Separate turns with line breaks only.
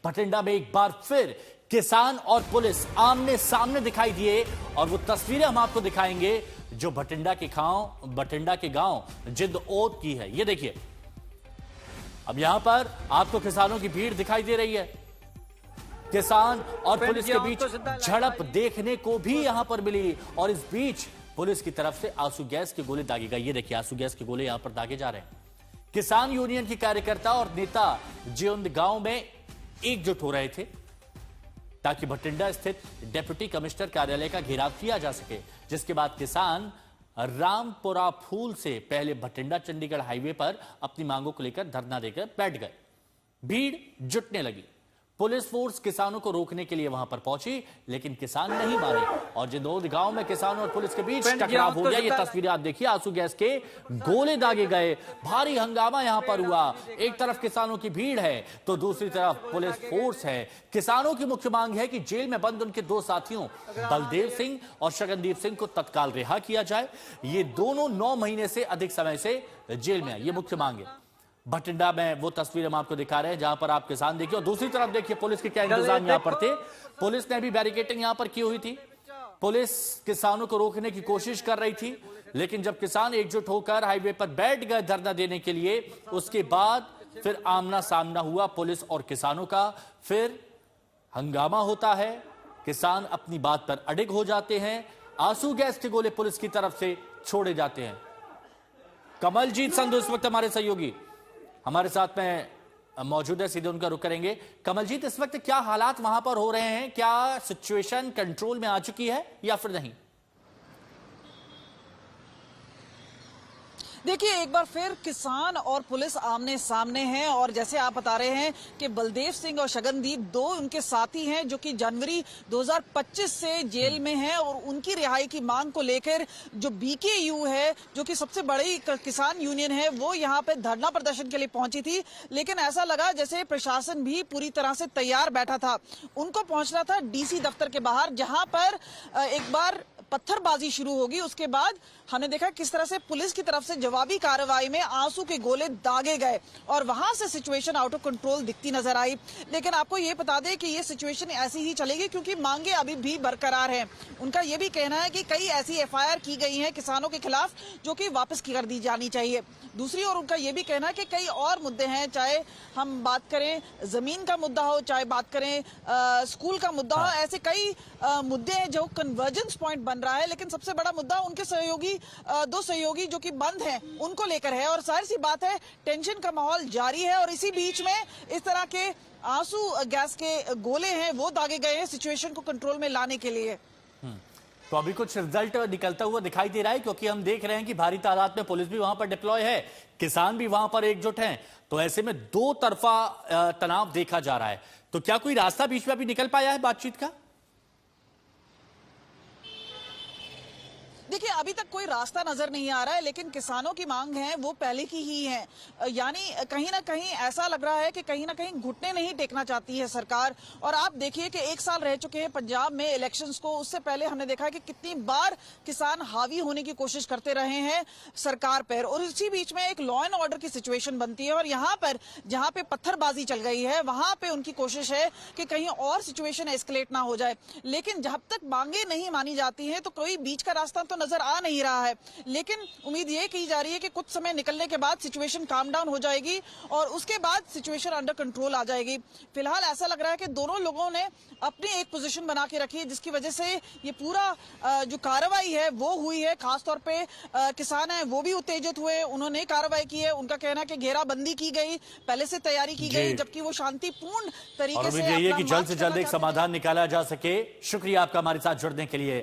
भटिंडा में एक बार फिर किसान और पुलिस आमने सामने दिखाई दिए और वो तस्वीरें हम आपको दिखाएंगे जो भटिंडा के गांव जिंद ओद की है। ये देखिए, अब यहां पर आपको किसानों की भीड़ दिखाई दे रही है। किसान और पुलिस के बीच झड़प देखने को भी यहां पर मिली और इस बीच पुलिस की तरफ से आंसू गैस के गोले दागे गए। ये देखिए, आंसू गैस के गोले यहां पर दागे जा रहे हैं। किसान यूनियन के कार्यकर्ता और नेता जिंद गांव में एकजुट हो रहे थे ताकि भटिंडा स्थित डिप्टी कमिश्नर कार्यालय का घेराव किया जा सके, जिसके बाद किसान रामपुरा फूल से पहले भटिंडा चंडीगढ़ हाईवे पर अपनी मांगों को लेकर धरना देकर बैठ गए। भीड़ जुटने लगी। पुलिस फोर्स किसानों को रोकने के लिए वहां पर पहुंची, लेकिन किसान नहीं माने और जिंदोद गांव में किसानों और पुलिस के बीच टकराव हो गया। ये तस्वीरें आप देखिए, आंसू गैस के गोले दागे गए, भारी हंगामा यहां पर हुआ। एक तरफ किसानों की भीड़ है तो दूसरी तरफ पुलिस फोर्स है। किसानों की मुख्य मांग है कि जेल में बंद उनके दो साथियों बलदेव सिंह और शगनदीप सिंह को तत्काल रिहा किया जाए। ये दोनों 9 महीने से अधिक समय से जेल में है। ये मुख्य मांग है। भटिंडा में वो तस्वीर हम आपको दिखा रहे हैं जहां पर आप किसान देखिए और दूसरी तरफ देखिए पुलिस के क्या इंतजाम यहां पर थे। पुलिस ने भी बैरिकेडिंग यहां पर की हुई थी। पुलिस किसानों को रोकने की कोशिश कर रही थी, लेकिन जब किसान एकजुट होकर हाईवे पर बैठ गए धरना देने के लिए, उसके बाद फिर आमना सामना हुआ पुलिस और किसानों का। फिर हंगामा होता है, किसान अपनी बात पर अडिग हो जाते हैं, आंसू गैस के गोले पुलिस की तरफ से छोड़े जाते हैं। कमलजीत संधू इस वक्त हमारे सहयोगी हमारे साथ में मौजूद है, सीधे उनका रुख करेंगे। कमलजीत, इस वक्त क्या हालात वहां पर हो रहे हैं? क्या सिचुएशन कंट्रोल में आ चुकी है या फिर नहीं?
देखिए, एक बार फिर किसान और पुलिस आमने सामने हैं और जैसे आप बता रहे हैं कि बलदेव सिंह और शगनदीप दो उनके साथी हैं जो कि जनवरी 2025 से जेल में हैं और उनकी रिहाई की मांग को लेकर जो बीकेयू है, जो कि सबसे बड़ी किसान यूनियन है, वो यहाँ पे धरना प्रदर्शन के लिए पहुंची थी। लेकिन ऐसा लगा जैसे प्रशासन भी पूरी तरह से तैयार बैठा था। उनको पहुंचना था डीसी दफ्तर के बाहर, जहां पर एक बार पत्थरबाजी शुरू होगी। उसके बाद हमने देखा किस तरह से पुलिस की तरफ से जवाबी कार्रवाई में आंसू के गोले दागे गए और वहां से सिचुएशन आउट ऑफ कंट्रोल दिखती नजर आई। लेकिन आपको ये बता दें कि ये सिचुएशन ऐसी ही चलेगी क्योंकि मांगे अभी भी बरकरार हैं। उनका ये भी कहना है कि कई ऐसी एफआईआर की गई हैं किसानों के खिलाफ जो कि वापस कर दी जानी चाहिए। दूसरी ओर उनका ये भी कहना है कि कई और मुद्दे हैं, चाहे हम बात करें जमीन का मुद्दा हो, चाहे बात करें स्कूल का मुद्दा हो, ऐसे कई मुद्दे हैं जो कन्वर्जेंस पॉइंट बन रहा है। लेकिन सबसे बड़ा मुद्दा उनके सहयोगी दो सहयोगी जो कि बंद हैं उनको लेकर है और जाहिर सी बात है टेंशन का माहौल जारी है और इसी बीच में इस तरह के आंसू गैस के गोले हैं वो दागे गए हैं सिचुएशन को कंट्रोल में लाने के लिए।
तो अभी कुछ रिजल्ट निकलता हुआ दिखाई दे रहा है क्योंकि हम देख रहे हैं कि भारी तादाद में पुलिस भी वहां पर डिप्लॉय है, किसान भी वहां पर एकजुट हैं। तो ऐसे में दो तरफा तनाव देखा जा रहा है। तो क्या कोई रास्ता बीच में अभी निकल पाया है बातचीत का?
देखिए, अभी तक कोई रास्ता नजर नहीं आ रहा है, लेकिन किसानों की मांग है वो पहले की ही है। यानी कहीं ना कहीं ऐसा लग रहा है कि कहीं ना कहीं घुटने नहीं टेकना चाहती है सरकार। और आप देखिए कि 1 साल रह चुके हैं पंजाब में इलेक्शंस को, उससे पहले हमने देखा है कि कितनी बार किसान हावी होने की कोशिश करते रहे हैं सरकार पर और इसी बीच में एक लॉ एंड ऑर्डर की सिचुएशन बनती है और यहाँ पर जहाँ पे पत्थरबाजी चल गई है वहां पे उनकी कोशिश है कि कहीं और सिचुएशन एस्केलेट ना हो जाए। लेकिन जब तक मांगे नहीं मानी जाती हैं तो कोई बीच का रास्ता तो नजर आ नहीं रहा है। लेकिन उम्मीद ये की जा रही है कि कुछ समय निकलने के बाद सिचुएशन काम डाउन हो जाएगी और उसके बाद सिचुएशन अंडर कंट्रोल आ जाएगी। फिलहाल ऐसा लग रहा है कि दोनों लोगों ने अपनी एक पोजीशन बना के रखी है जिसकी वजह से ये पूरा जो कार्रवाई है वो हुई है। खासतौर पे किसान है वो भी उत्तेजित हुए, उन्होंने कार्रवाई की है। उनका कहना है कि घेराबंदी की गई, पहले से तैयारी की गई, जबकि वो शांतिपूर्ण तरीके से
जल्द एक समाधान निकाला जा सके। शुक्रिया आपका हमारे साथ जुड़ने के लिए।